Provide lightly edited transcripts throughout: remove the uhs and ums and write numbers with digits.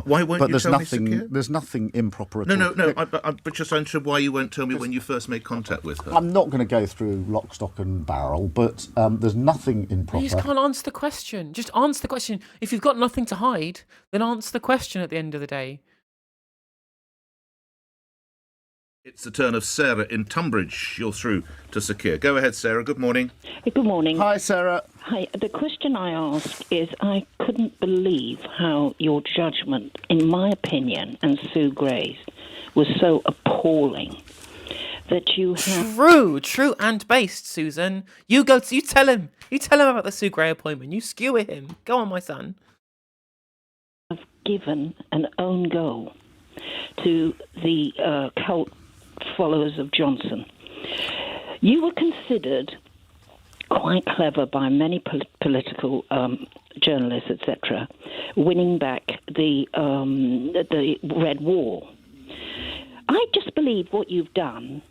Why won't But you there's tell me, Sir nothing. Keir? There's nothing improper at No, all. no, no. But just unsure why you won't tell me when you first made contact with her. I'm not going to go through lock, stock, and barrel, but there's nothing You improper. just can't answer the question. Just answer the question. If you've got nothing to hide, then answer the question at the end of the day. It's the turn of Sarah in Tunbridge. You're through to Sir Keir. Go ahead, Sarah. Good morning. Good morning. Hi, Sarah. Hi. The question I ask is, I couldn't believe how your judgment, in my opinion, and Sue Gray's, was so appalling that you have... True and based, Susan. You tell him. You tell him about the Sue Gray appointment. You skewer him. Go on, my son. have given an own goal to the cult followers of Johnson. You were considered quite clever by many political journalists, etc., winning back the Red Wall. I just believe what you've done,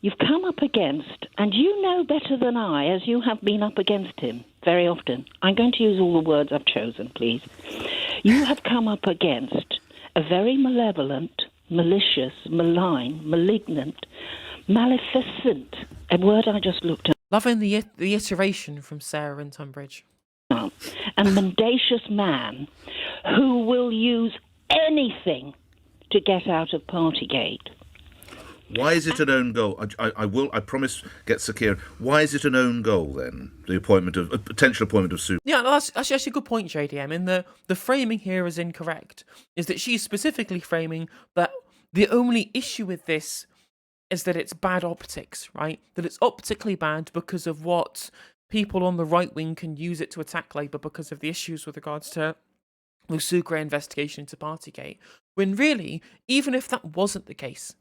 you've come up against, and you know better than I, as you have been up against him very often. I'm going to use all the words I've chosen, please. You have come up against a very malevolent, malicious, malign, malignant, maleficent, a word I just looked at. Loving the iteration from Sarah in Tunbridge. A mendacious man who will use anything to get out of Partygate. Why is it an own goal? I promise, get Sir Keir. Why is it an own goal then? The potential appointment of Sue. Yeah, that's actually a good point, JDM. And the framing here is incorrect. Is that she's specifically framing that the only issue with this is that it's bad optics, right? That it's optically bad because of what people on the right wing can use it to attack Labour because of the issues with regards to the Sue Gray investigation into Partygate. When really, even if that wasn't the case,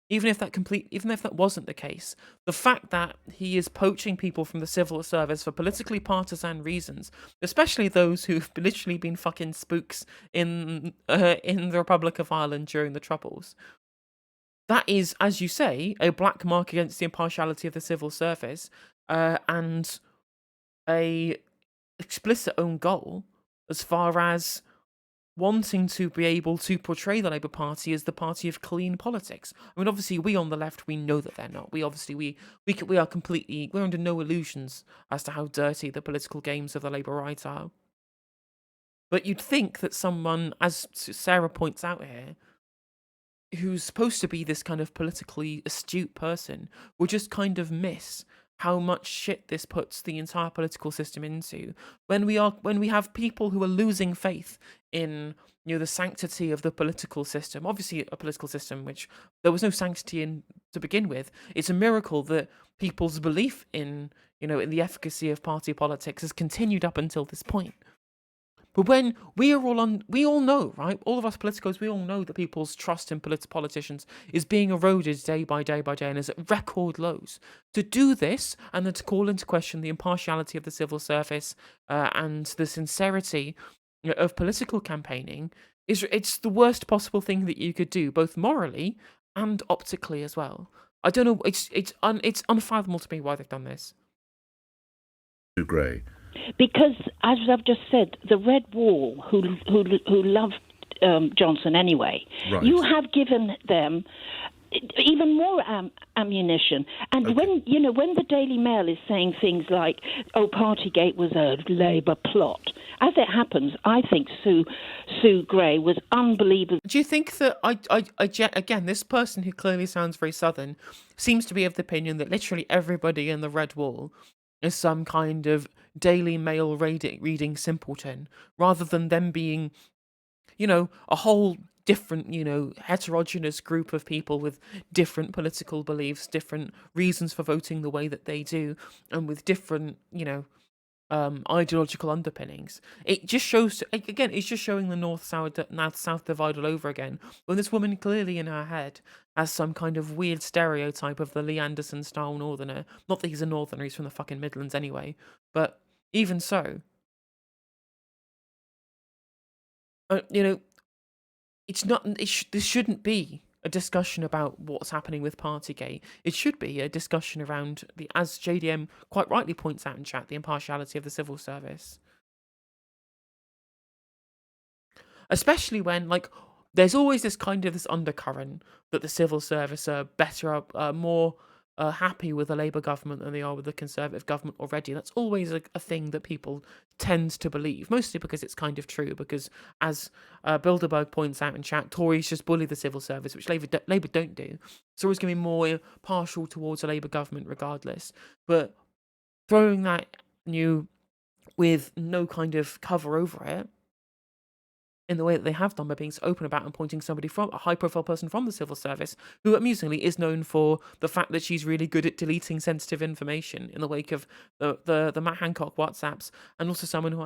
even if that wasn't the case, the fact that he is poaching people from the civil service for politically partisan reasons, especially those who've literally been fucking spooks in the Republic of Ireland during the Troubles, that is, as you say, a black mark against the impartiality of the civil service, and a explicit own goal as far as wanting to be able to portray the Labour Party as the party of clean politics. I mean, obviously, we on the left, we know that they're not. We are completely, we're under no illusions as to how dirty the political games of the Labour right are. But you'd think that someone, as Sarah points out here, who's supposed to be this kind of politically astute person, would just kind of miss how much shit this puts the entire political system into when we have people who are losing faith in the sanctity of the political system. Obviously, a political system which there was no sanctity in to begin with. It's a miracle that people's belief in in the efficacy of party politics has continued up until this point. But when we all know, right? All of us politicos, we all know that people's trust in politicians is being eroded day by day by day and is at record lows. To do this and then to call into question the impartiality of the civil service and the sincerity of political campaigning it's the worst possible thing that you could do, both morally and optically as well. I don't know. It's unfathomable to me why they've done this. Sue Gray. Because, as I've just said, the Red Wall, who loved Johnson anyway, Right. You have given them even more ammunition. And Okay. when the Daily Mail is saying things like, "Oh, Partygate was a Labour plot," as it happens, I think Sue Gray was unbelievable. Do you think that again, this person who clearly sounds very southern seems to be of the opinion that literally everybody in the Red Wall is some kind of Daily Mail reading simpleton, rather than them being, a whole different, heterogeneous group of people with different political beliefs, different reasons for voting the way that they do, and with different, ideological underpinnings. It just shows, again, it's just showing the north-south divide all over again, when this woman clearly in her head has some kind of weird stereotype of the Lee Anderson-style northerner. Not that he's a northerner, he's from the fucking Midlands anyway, but even so, it's not. This shouldn't be a discussion about what's happening with Partygate. It should be a discussion around as JDM quite rightly points out in chat, the impartiality of the civil service. especially when like there's always this kind of this undercurrent that the civil service are better, more happy with the Labour government than they are with the Conservative government already. That's always a thing that people tend to believe, mostly because it's kind of true. Because as Bilderberg points out in chat, Tories just bully the civil service, which Labour don't do. It's always going to be more partial towards a Labour government regardless. But throwing that new with no kind of cover over it, in the way that they have done by being so open about and pointing somebody from a high-profile person from the civil service, who amusingly is known for the fact that she's really good at deleting sensitive information in the wake of the Matt Hancock WhatsApps, and also someone who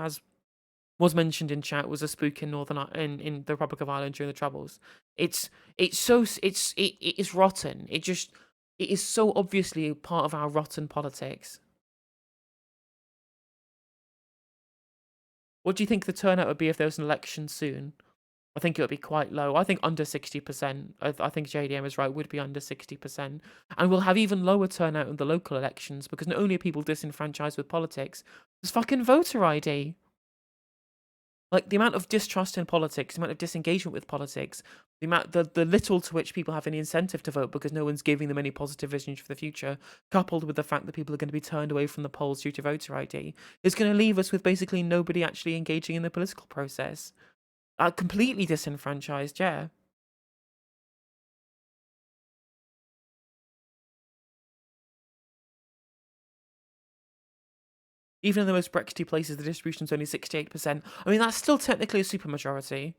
was mentioned in chat was a spook in in the Republic of Ireland during the Troubles. It is rotten. It is so obviously part of our rotten politics. What do you think the turnout would be if there was an election soon? I think it would be quite low. I think under 60%. I think JDM is right, would be under 60%. And we'll have even lower turnout in the local elections because not only are people disenfranchised with politics, there's fucking voter ID. Like, the amount of distrust in politics, the amount of disengagement with politics, the little to which people have any incentive to vote because no one's giving them any positive visions for the future, coupled with the fact that people are going to be turned away from the polls due to voter ID, is going to leave us with basically nobody actually engaging in the political process. Completely disenfranchised, yeah. Even in the most Brexity places, the distribution's only 68%. I mean, that's still technically a supermajority.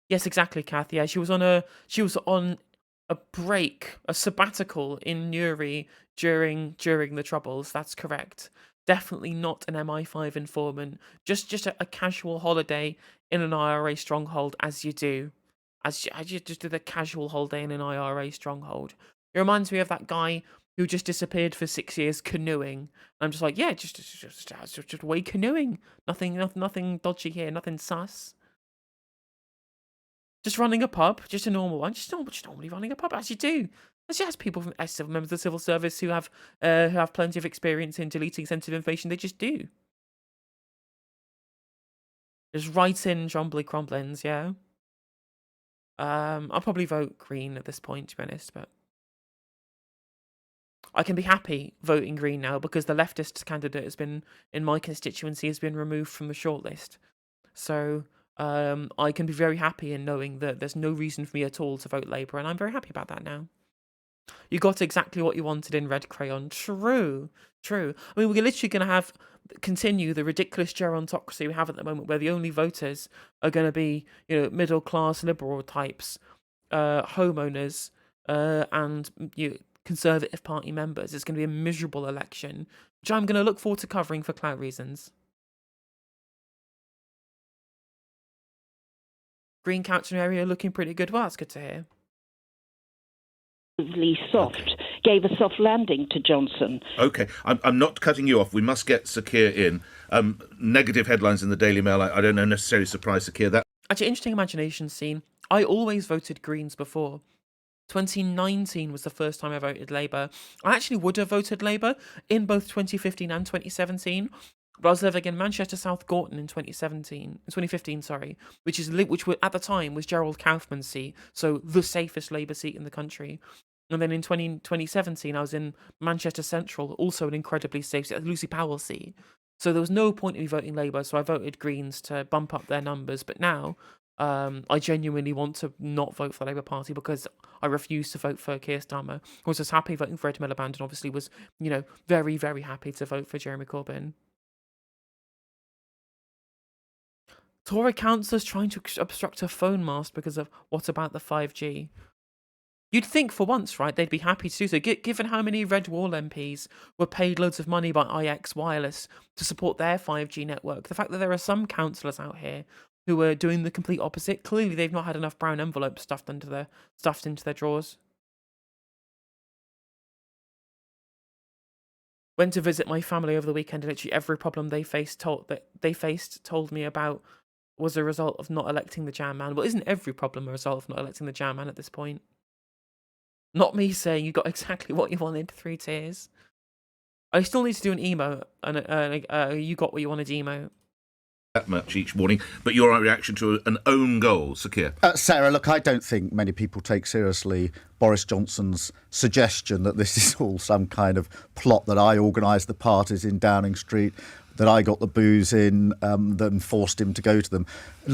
Yes, exactly, Kath. Yeah, she was on a break, a sabbatical in Newry during the Troubles. That's correct. Definitely not an MI5 informant. Just a casual holiday in an IRA stronghold, as you do. As you just did a casual holiday in an IRA stronghold. It reminds me of that guy who just disappeared for 6 years canoeing. I'm just like, yeah, just away canoeing. Nothing dodgy here. Nothing sus. Just running a pub, just a normal one, just normally running a pub, as you do. As people from members of the civil service who have plenty of experience in deleting sensitive information, they just do. Just write in Jombly Cromblins, yeah. I'll probably vote Green at this point, to be honest, but I can be happy voting Green now because the leftist candidate has been, in my constituency, has been removed from the shortlist. So I can be very happy in knowing that there's no reason for me at all to vote Labour, and I'm very happy about that now. You got exactly what you wanted in Red Crayon. True. I mean, we're literally going to continue the ridiculous gerontocracy we have at the moment, where the only voters are going to be, middle class liberal types, homeowners, and Conservative Party members. It's going to be a miserable election, which I'm going to look forward to covering for clout reasons. Green Council area looking pretty good. Well, that's good to hear. Soft, gave a soft landing to Johnson. Okay, I'm not cutting you off. We must get Sakir in. Negative headlines in the Daily Mail. I don't know necessarily surprise Sakir. That actually interesting imagination scene. I always voted Greens before. 2019 was the first time I voted Labour. I actually would have voted Labour in both 2015 and 2017. But I was living in Manchester South Gorton in 2015, sorry, which at the time was Gerald Kaufman's seat, so the safest Labour seat in the country. And then in 2017, I was in Manchester Central, also an incredibly safe seat, Lucy Powell's seat. So there was no point in me voting Labour, so I voted Greens to bump up their numbers. But now, I genuinely want to not vote for the Labour Party because I refuse to vote for Keir Starmer. I was just happy voting for Ed Miliband and obviously was, very, very happy to vote for Jeremy Corbyn. Tory councillors trying to obstruct a phone mast because of what about the 5G? You'd think for once, right, they'd be happy to do so, given how many Red Wall MPs were paid loads of money by IX Wireless to support their 5G network. The fact that there are some councillors out here who are doing the complete opposite, clearly they've not had enough brown envelopes stuffed into their drawers. Went to visit my family over the weekend, and literally every problem they faced told me about was a result of not electing the jam man. Well, isn't every problem a result of not electing the jam man at this point? Not me saying you got exactly what you wanted, 3 tiers. I still need to do an emote, and you got what you wanted emote. That much each morning, but your reaction to an own goal, Sakir. Sarah, look, I don't think many people take seriously Boris Johnson's suggestion that this is all some kind of plot, that I organised the parties in Downing Street, that I got the booze in, then forced him to go to them.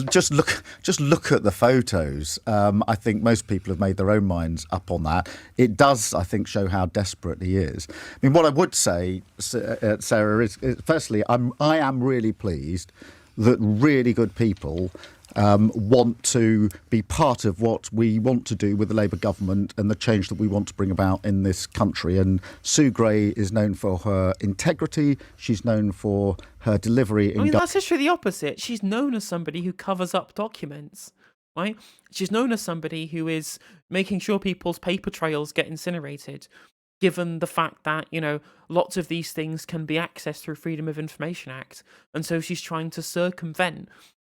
Just look at the photos. I think most people have made their own minds up on that. It does, I think, show how desperate he is. I mean, what I would say, Sarah, is firstly, I am really pleased that really good people want to be part of what we want to do with the Labour government and the change that we want to bring about in this country. And Sue Gray is known for her integrity. She's known for her delivery. I mean, that's actually the opposite. She's known as somebody who covers up documents, right? She's known as somebody who is making sure people's paper trails get incinerated, given the fact that, lots of these things can be accessed through Freedom of Information Act. And so she's trying to circumvent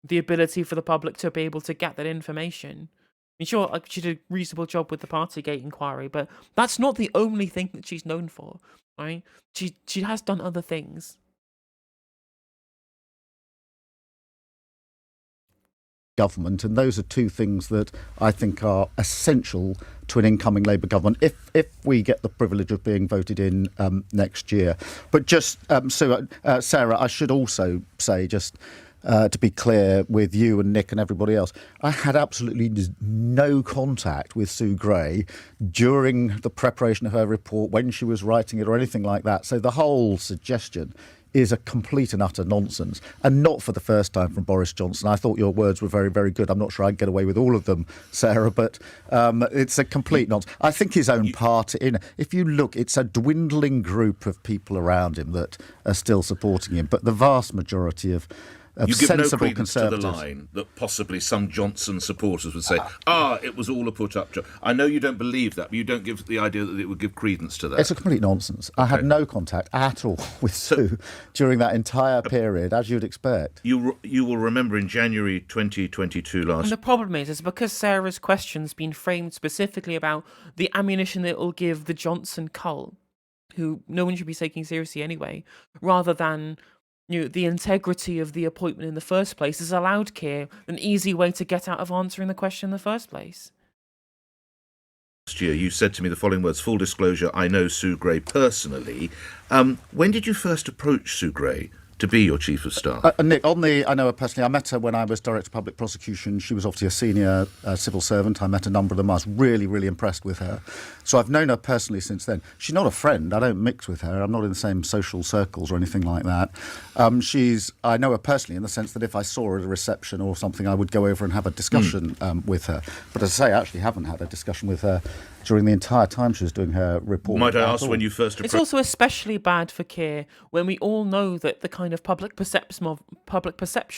the ability for the public to be able to get that information. I mean, sure, she did a reasonable job with the Partygate inquiry, but that's not the only thing that she's known for, right? She has done other things. Government, and those are two things that I think are essential to an incoming Labour government if we get the privilege of being voted in next year. But just Sarah, I should also say, just to be clear with you and Nick and everybody else, I had absolutely no contact with Sue Gray during the preparation of her report, when she was writing it, or anything like that. So the whole suggestion is a complete and utter nonsense, and not for the first time from Boris Johnson. I thought your words were very, very good. I'm not sure I'd get away with all of them, Sarah, but it's a complete nonsense. I think his own party, if you look, it's a dwindling group of people around him that are still supporting him, but the vast majority of you give no sensible credence to the Conservatives. line that possibly some Johnson supporters would say, it was all a put-up job. I know you don't believe that, but you don't give the idea that it would give credence to that. It's a complete nonsense. I had no contact at all with Sue during that entire period, as you'd expect. You will remember in January 2022 And the problem is because Sarah's question's been framed specifically about the ammunition that it will give the Johnson cult, who no one should be taking seriously anyway, rather than the integrity of the appointment in the first place, has allowed Keir an easy way to get out of answering the question in the first place. Last year, you said to me the following words: full disclosure, I know Sue Gray personally. When did you first approach Sue Gray to be your chief of staff? Nick, I know her personally. I met her when I was Director of Public Prosecution. She was obviously a senior civil servant. I met a number of them. I was really, really impressed with her. So I've known her personally since then. She's not a friend. I don't mix with her. I'm not in the same social circles or anything like that. I know her personally in the sense that if I saw her at a reception or something, I would go over and have a discussion with her. But as I say, I actually haven't had a discussion with her during the entire time she was doing her report. Might I ask when you first approached? It's also especially bad for Keir when we all know that the kind of public perception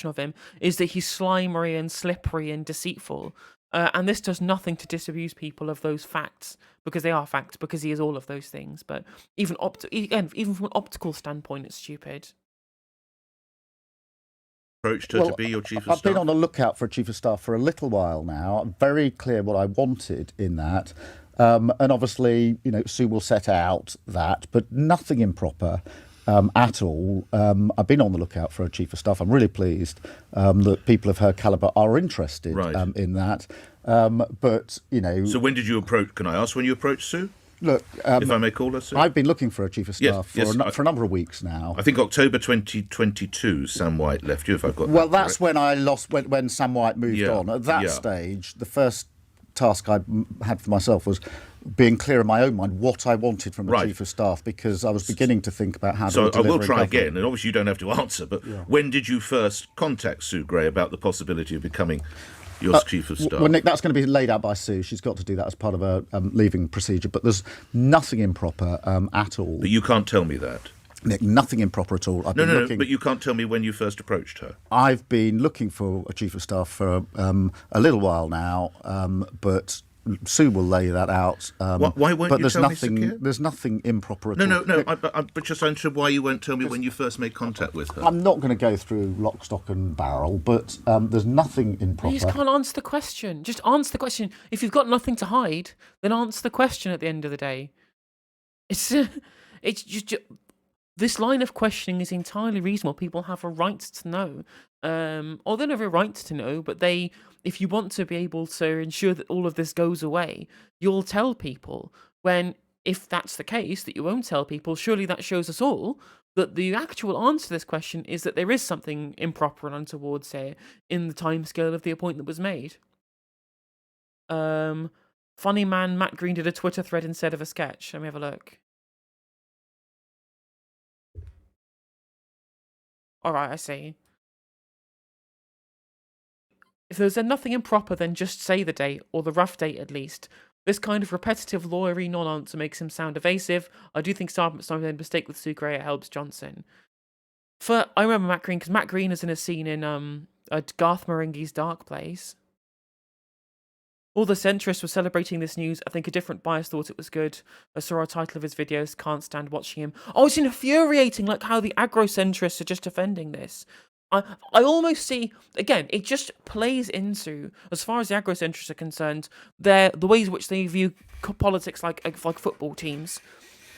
of him is that he's slimery and slippery and deceitful. And this does nothing to disabuse people of those facts, because they are facts, because he is all of those things. But even from an optical standpoint, it's stupid. Approached her to be your chief of staff? I've been on the lookout for a chief of staff for a little while now. I'm very clear what I wanted in that. And obviously, Sue will set out that, but nothing improper at all. I've been on the lookout for a chief of staff. I'm really pleased that people of her calibre are interested in that. But, So when did you approach? Can I ask when you approached Sue? Look, if I may call her Sue? I've been looking for a chief of staff for a number of weeks now. I think October 2022, Sam White left you, if I've got that correct. That's when I lost, when Sam White moved on. At that stage, the first task I had for myself was being clear in my own mind what I wanted from a chief of staff, because I was beginning to think about how to deliver. So I will try again, and obviously you don't have to answer, but when did you first contact Sue Gray about the possibility of becoming your chief of staff? Well, Nick, that's going to be laid out by Sue. She's got to do that as part of her leaving procedure, but there's nothing improper at all. But you can't tell me that. Nick, nothing improper at all. No, but you can't tell me when you first approached her. I've been looking for a chief of staff for a little while now, but Sue will lay that out. Why won't you tell me, Sakir? There's nothing improper at all. No. But just interested why you won't tell me when you first made contact with her. I'm not going to go through lock, stock and barrel, but there's nothing improper. You just can't answer the question. Just answer the question. If you've got nothing to hide, then answer the question at the end of the day. It's just this line of questioning is entirely reasonable. People have a right to know, or they don't have a right to know, but if you want to be able to ensure that all of this goes away, you'll tell people. When, if that's the case, that you won't tell people, surely that shows us all that the actual answer to this question is that there is something improper and untoward here in the timescale of the appointment that was made. Funny man Matt Green did a Twitter thread instead of a sketch. Let me have a look. Alright, I see. If there's nothing improper, then just say the date, or the rough date at least. This kind of repetitive lawyery non-answer makes him sound evasive. I do think Starmer made a mistake with Sue Gray. It helps Johnson. I remember Matt Green, because Matt Green is in a scene in Garth Marenghi's Dark Place. All the centrists were celebrating this news. I think a different bias thought it was good. I saw a title of his videos, can't stand watching him. Oh, it's infuriating, like how the aggro-centrists are just defending this. I almost see, again, it just plays into, as far as the aggro-centrists are concerned, the ways in which they view politics like football teams.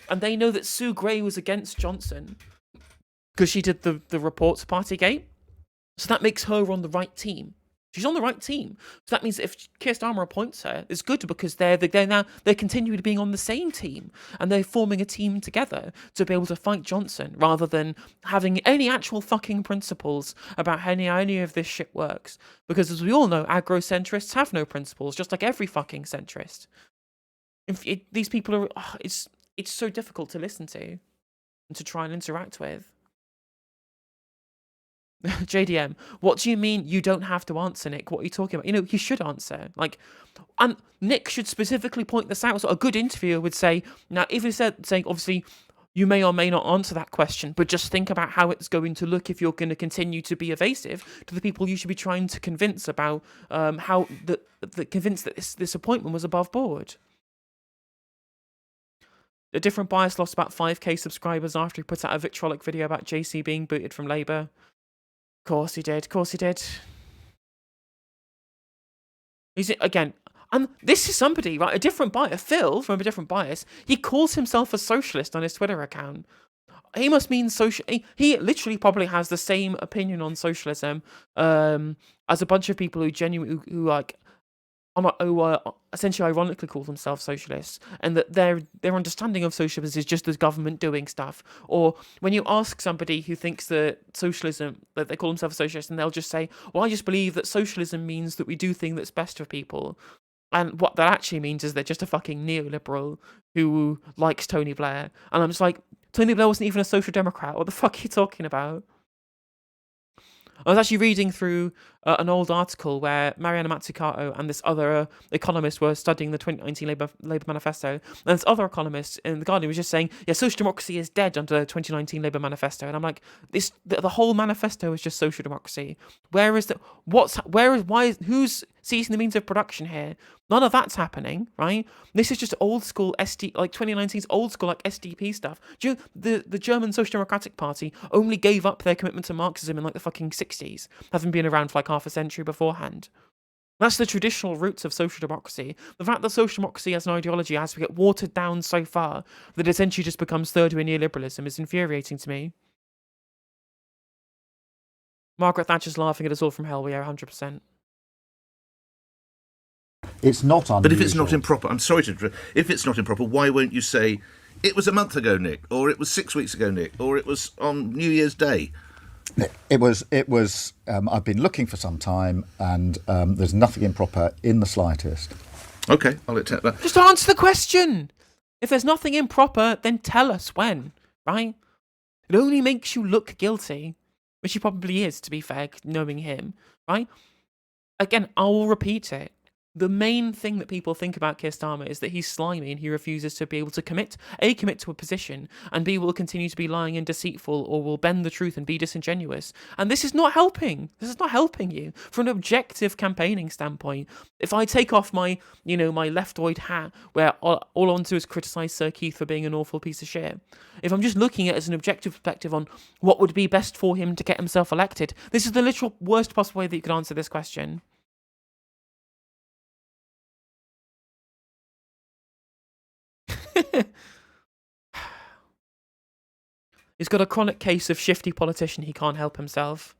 And they know that Sue Gray was against Johnson because she did the reports Partygate. So that makes her on the right team. She's on the right team. So that means that if Keir Starmer appoints her, it's good because they're continuing being on the same team and they're forming a team together to be able to fight Johnson rather than having any actual fucking principles about how any of this shit works. Because as we all know, aggro-centrists have no principles, just like every fucking centrist. These people are... it's so difficult to listen to and to try and interact with. JDM, what do you mean you don't have to answer, Nick? What are you talking about? You should answer. And Nick should specifically point this out. So a good interviewer would say, now, if it's saying, obviously, you may or may not answer that question, but just think about how it's going to look if you're going to continue to be evasive to the people you should be trying to convince about how convinced that this appointment was above board. A different bias lost about 5k subscribers after he put out a vitriolic video about JC being booted from Labour. Of course he did. Again, and this is somebody, right? A different bias. Phil, from a different bias, he calls himself a socialist on his Twitter account. He must mean social. He literally probably has the same opinion on socialism as a bunch of people who who essentially ironically call themselves socialists, and that their understanding of socialism is just the government doing stuff. Or when you ask somebody who thinks that socialism, that they call themselves socialists, and they'll just say, well, I just believe that socialism means that we do things that's best for people. And what that actually means is they're just a fucking neoliberal who likes Tony Blair. And I'm just like, Tony Blair wasn't even a social democrat. What the fuck are you talking about? I was actually reading through an old article where Mariana Mazzucato and this other economist were studying the 2019 Labour manifesto, and this other ecologist in The Guardian was just saying, yeah, social democracy is dead under the 2019 Labour manifesto. And I'm like, the whole manifesto is just social democracy. Who's seizing the means of production here? None of that's happening, right? This is just old school like 2019's old school like SDP stuff. Do you know, the German Social Democratic Party only gave up their commitment to Marxism in like the fucking 60s, having been around for like half a century beforehand. That's the traditional roots of social democracy. The fact that social democracy as an ideology has to get watered down so far that it essentially just becomes third-way neoliberalism is infuriating to me. Margaret Thatcher's laughing at us all from hell. We are 100%. It's not unusual. But if it's not improper, I'm sorry to... If it's not improper, why won't you say, it was a month ago, Nick, or it was 6 weeks ago, Nick, or it was on New Year's Day? It was. I've been looking for some time, and there's nothing improper in the slightest. Okay, I'll accept that. Just answer the question. If there's nothing improper, then tell us when, right? It only makes you look guilty, which he probably is, to be fair, knowing him, right? Again, I will repeat it. The main thing that people think about Keir Starmer is that he's slimy and he refuses to be able to commit to a position, and B, will continue to be lying and deceitful, or will bend the truth and be disingenuous. And this is not helping. This is not helping you from an objective campaigning standpoint. If I take off my leftoid hat, where all I want to do is criticise Sir Keith for being an awful piece of shit, if I'm just looking at it as an objective perspective on what would be best for him to get himself elected, this is the literal worst possible way that you could answer this question. He's got a chronic case of shifty politician. He can't help himself.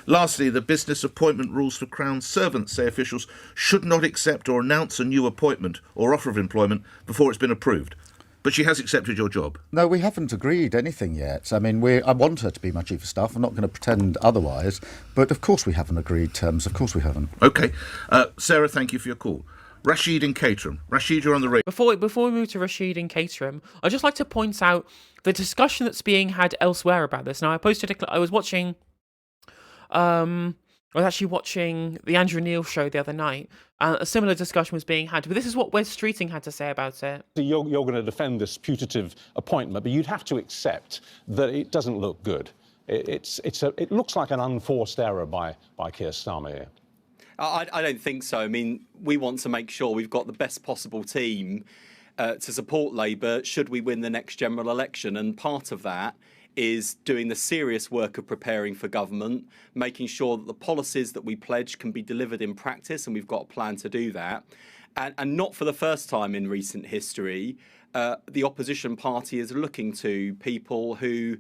Lastly, the business appointment rules for Crown servants say officials should not accept or announce a new appointment or offer of employment before it's been approved. But she has accepted your job. No, we haven't agreed anything yet. I mean, I want her to be my chief of staff. I'm not going to pretend otherwise. But of course we haven't agreed terms. Of course we haven't. OK. Sarah, thank you for your call. Rashid in Caterham. Rashid, you're on the radio. Before we move to Rashid in Caterham, I'd just like to point out the discussion that's being had elsewhere about this. Now, I posted I was watching... I was actually watching the Andrew Neil show the other night, and a similar discussion was being had. But this is what Wes Streeting had to say about it. You're going to defend this putative appointment, but you'd have to accept that it doesn't look good. It looks like an unforced error by Keir Starmer here. I don't think so. I mean, we want to make sure we've got the best possible team to support Labour should we win the next general election, and part of that is doing the serious work of preparing for government, making sure that the policies that we pledge can be delivered in practice, and we've got a plan to do that. And not for the first time in recent history, the opposition party is looking to people who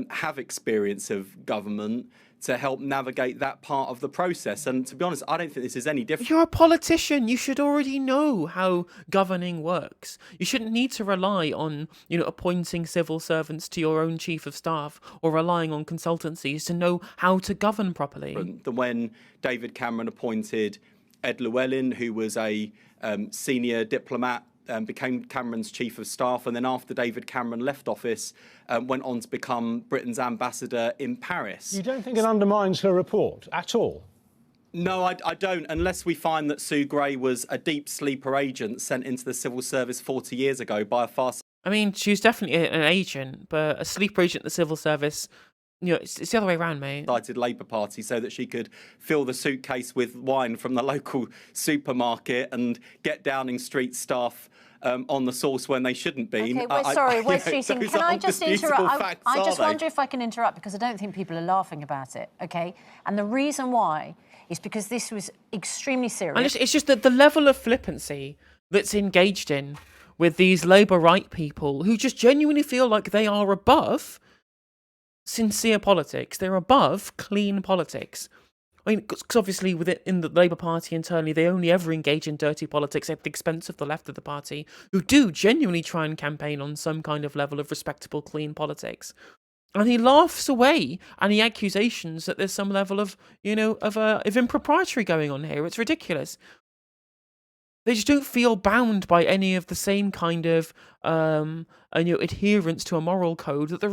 have experience of government to help navigate that part of the process. And to be honest, I don't think this is any different. You're a politician. You should already know how governing works. You shouldn't need to rely on, appointing civil servants to your own chief of staff or relying on consultancies to know how to govern properly. Than when David Cameron appointed Ed Llewellyn, who was a senior diplomat, became Cameron's chief of staff, and then after David Cameron left office, went on to become Britain's ambassador in Paris. You don't think it undermines her report at all? No, I don't, unless we find that Sue Gray was a deep sleeper agent sent into the civil service 40 years ago by a far... I mean, she was definitely an agent, but a sleeper agent in the civil service... it's the other way around, mate. ...cited Labour Party so that she could fill the suitcase with wine from the local supermarket and get Downing Street staff on the source when they shouldn't be. Okay, well, sorry, Wes Streeting, can I just interrupt? I just wonder if I can interrupt, because I don't think people are laughing about it, okay? And the reason why is because this was extremely serious. And it's just that the level of flippancy that's engaged in with these Labour right people who just genuinely feel like they are above sincere politics. They're above clean politics. I mean, because obviously in the Labour Party internally, they only ever engage in dirty politics at the expense of the left of the party, who do genuinely try and campaign on some kind of level of respectable, clean politics. And he laughs away any accusations that there's some level of, of impropriety going on here. It's ridiculous. They just don't feel bound by any of the same kind of adherence to a moral code that the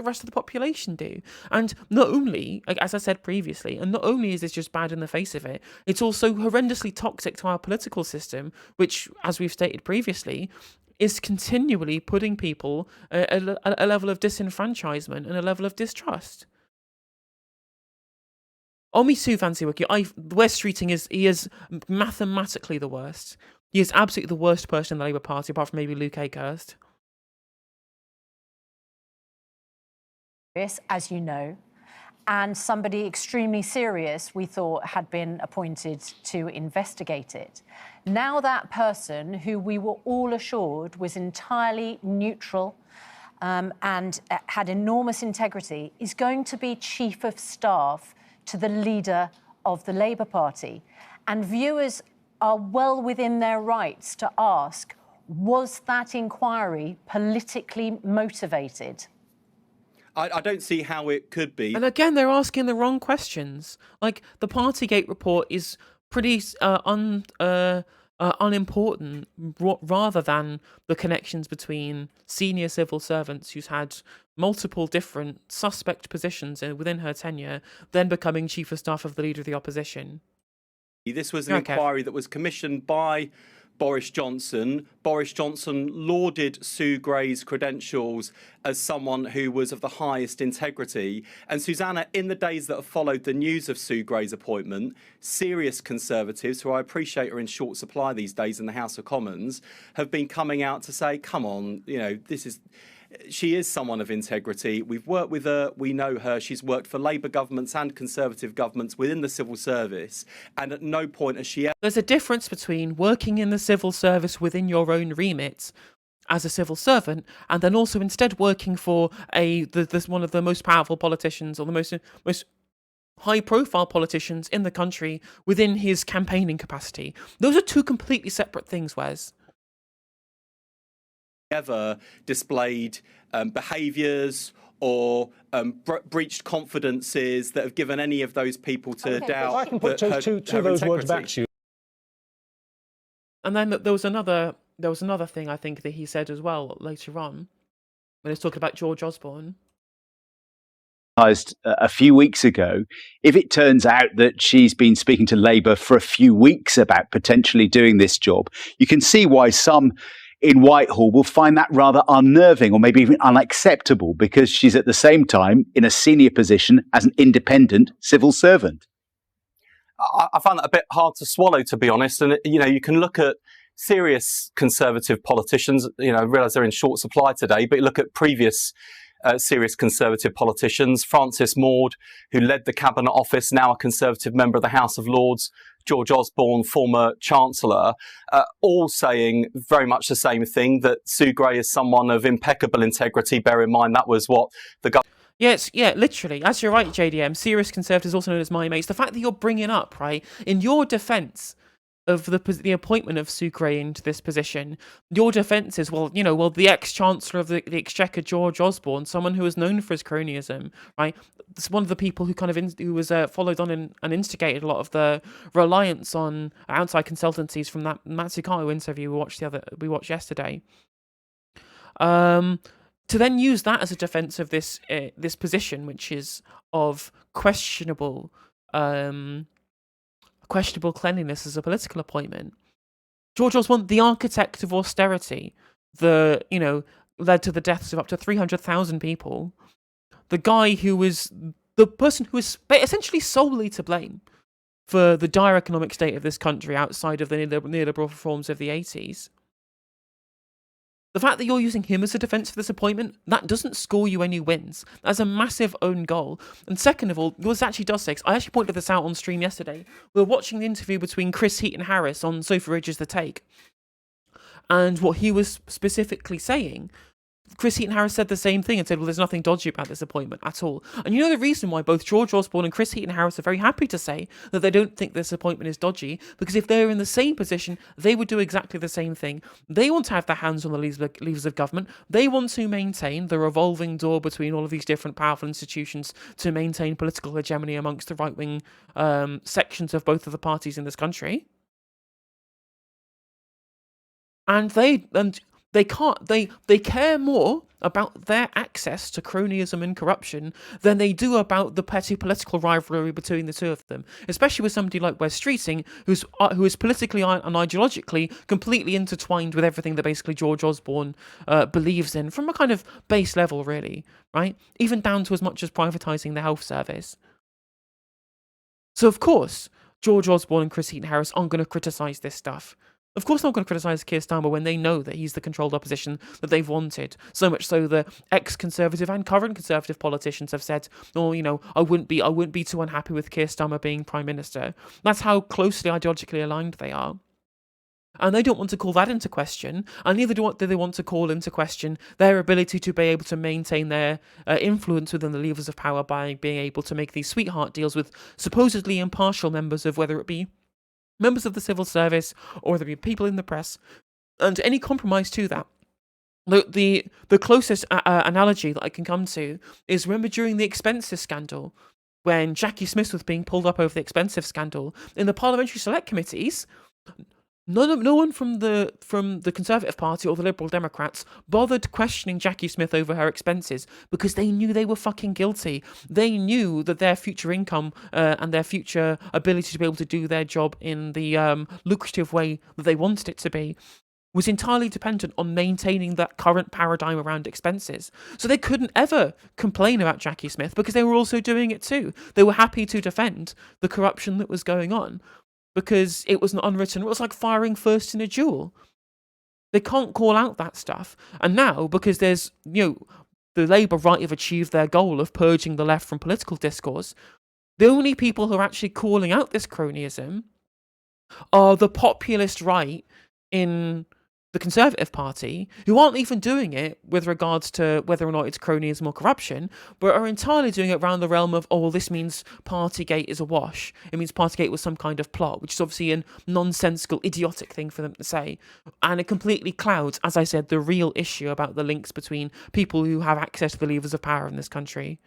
rest of the population do. And not only, as I said previously, and not only is this just bad in the face of it, it's also horrendously toxic to our political system, which, as we've stated previously, is continually putting people at a level of disenfranchisement and a level of distrust. Omisu Vansiwiki, Wes Streeting is mathematically the worst. He is absolutely the worst person in the Labour Party, apart from maybe Luke Akehurst. As you know, and somebody extremely serious we thought had been appointed to investigate it. Now that person, who we were all assured was entirely neutral and had enormous integrity, is going to be chief of staff to the leader of the Labour Party. And viewers are well within their rights to ask, was that inquiry politically motivated? I don't see how it could be. And again, they're asking the wrong questions. Like, the Partygate report is pretty unimportant, rather than the connections between senior civil servants who's had multiple different suspect positions within her tenure, then becoming chief of staff of the leader of the opposition. This was an inquiry that was commissioned by Boris Johnson. Boris Johnson lauded Sue Gray's credentials as someone who was of the highest integrity. And Susanna, in the days that have followed the news of Sue Gray's appointment, serious Conservatives, who I appreciate are in short supply these days in the House of Commons, have been coming out to say, come on, she is someone of integrity. We've worked with her. We know her. She's worked for Labour governments and Conservative governments within the civil service. And at no point has she ever... There's a difference between working in the civil service within your own remit as a civil servant, and then also instead working for one of the most powerful politicians, or the most high-profile politicians in the country within his campaigning capacity. Those are two completely separate things, Wes. Ever displayed behaviours or breached confidences that have given any of those people to doubt. I can put that two her of those words integrity. back to you. And then there was another thing I think that he said as well later on when he was talking about George Osborne. A few weeks ago, if it turns out that she's been speaking to Labour for a few weeks about potentially doing this job, you can see why some in Whitehall will find that rather unnerving or maybe even unacceptable, because she's at the same time in a senior position as an independent civil servant. I find that a bit hard to swallow, to be honest. And, you can look at serious Conservative politicians, I realise they're in short supply today, but look at previous serious Conservative politicians. Francis Maude, who led the Cabinet Office, now a Conservative member of the House of Lords, George Osborne, former Chancellor, all saying very much the same thing, that Sue Gray is someone of impeccable integrity. Bear in mind that was what the government... Yes, yeah, literally. As you're right, JDM, serious Conservatives, also known as my mates, the fact that you're bringing up, right, in your defence of the appointment of Sue Gray into this position, your defence is, the ex-Chancellor of the Exchequer, George Osborne, someone who was known for his cronyism, right? It's one of the people who who was followed on and instigated a lot of the reliance on outside consultancies from that Matsukato interview we watched yesterday. To then use that as a defence of this position, which is of questionable cleanliness as a political appointment. George Osborne, the architect of austerity, led to the deaths of up to 300,000 people. The guy who was the person who was essentially solely to blame for the dire economic state of this country outside of the neoliberal reforms of the 80s. The fact that you're using him as a defence for this appointment, that doesn't score you any wins. That's a massive own goal. And second of all, what actually does say, I actually pointed this out on stream yesterday. We were watching the interview between Chris Heaton-Harris on Sophie Ridge's The Take. And what he was specifically saying, Chris Heaton-Harris said the same thing and said, well, there's nothing dodgy about this appointment at all. And the reason why both George Osborne and Chris Heaton-Harris are very happy to say that they don't think this appointment is dodgy, because if they're in the same position, they would do exactly the same thing. They want to have their hands on the levers of government. They want to maintain the revolving door between all of these different powerful institutions to maintain political hegemony amongst the right-wing sections of both of the parties in this country. And they care more about their access to cronyism and corruption than they do about the petty political rivalry between the two of them, especially with somebody like Wes Streeting, who is politically and ideologically completely intertwined with everything that basically George Osborne believes in, from a kind of base level, really, right? Even down to as much as privatising the health service. So, of course, George Osborne and Chris Heaton-Harris aren't going to criticise this stuff. Of course, they're not going to criticise Keir Starmer when they know that he's the controlled opposition that they've wanted. So much so the ex-Conservative and current Conservative politicians have said, I wouldn't be too unhappy with Keir Starmer being Prime Minister. That's how closely ideologically aligned they are. And they don't want to call that into question, and neither do they want to call into question their ability to be able to maintain their influence within the levers of power by being able to make these sweetheart deals with supposedly impartial members of, whether it be members of the civil service or whether it be people in the press, and any compromise to that. The closest analogy that I can come to is, remember during the expenses scandal, when Jackie Smith was being pulled up over the expensive scandal, in the parliamentary select committees, no one from the Conservative Party or the Liberal Democrats bothered questioning Jackie Smith over her expenses, because they knew they were fucking guilty. They knew that their future income and their future ability to be able to do their job in the lucrative way that they wanted it to be was entirely dependent on maintaining that current paradigm around expenses. So they couldn't ever complain about Jackie Smith, because they were also doing it too. They were happy to defend the corruption that was going on, because it was an unwritten. It was like firing first in a duel. They can't call out that stuff. And now, because there's, the Labour right have achieved their goal of purging the left from political discourse, the only people who are actually calling out this cronyism are the populist right in the Conservative Party, who aren't even doing it with regards to whether or not it's cronyism or corruption, but are entirely doing it around the realm of, oh, well, this means Partygate is a wash. It means Partygate was some kind of plot, which is obviously a nonsensical, idiotic thing for them to say. And it completely clouds, as I said, the real issue about the links between people who have access to the levers of power in this country.